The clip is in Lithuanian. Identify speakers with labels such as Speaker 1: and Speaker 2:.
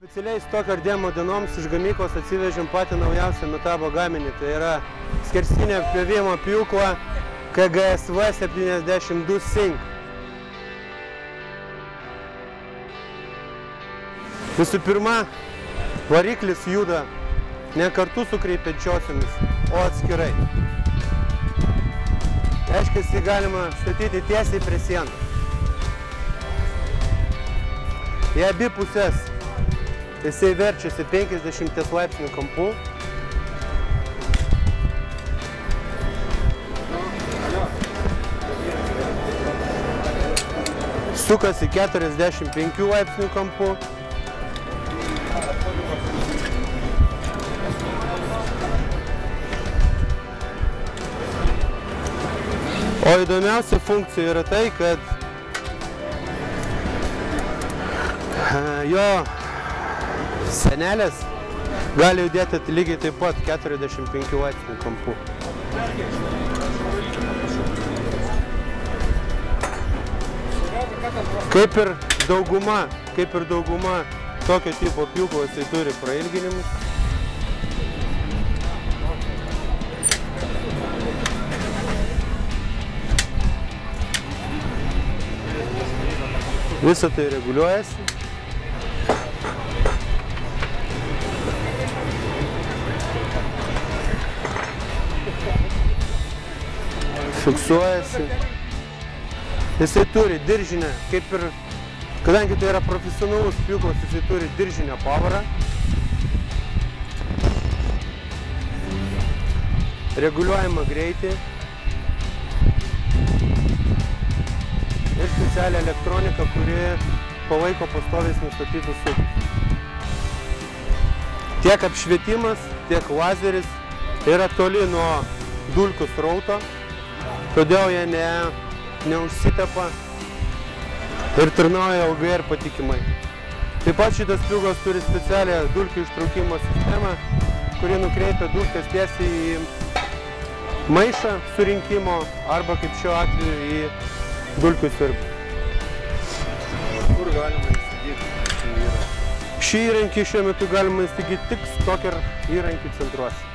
Speaker 1: Specialiai Stocker demo dienoms iš gamyklos atsivežėm patį naujausią Metabo gaminį. Tai yra skerstinė pjovimo pjūkla KGSV 72 Sync. Visų pirma, variklis juda ne kartu su kreipiančiosiomis, o atskirai. Reiškia, jį galima statyti tiesiai prie sienos. Į abi pusės jisai verčiasi 50 laipsnių kampu. Sukasi 45 laipsnių kampu. O įdomiausia funkcija yra tai, kad jo senelės gali judėti lygiai taip pat 45 laipsnių kampu. Kaip ir dauguma tokio tipo pjūklo, jisai turi prailginimus. Visą tai reguliuojasi. Fiksuojasi. Jisai turi diržinę, kaip ir, kadangi tai yra profesionalus pjūklas, jisai turi diržinę pavarą. Reguliuojama greitį. Ir specialią elektroniką, kuri palaiko pastoviais nustatytus sukinius. Tiek apšvietimas, tiek lazeris yra toli nuo dulkių srauto, todėl jie neužsitepa ir tarnauja ilgai ir patikimai. Taip pat šitas pjūklas turi specialią dulkių ištraukimo sistemą, kuri nukreipia dulkes tiesiai į maišą surinkimo arba, kaip šiuo atveju, į dulkių siurblį.
Speaker 2: Kur galima įsigyti šį įrankį?
Speaker 1: Šį įrankį šiuo metu galima įsigyti tik Stocker įrankių centruose.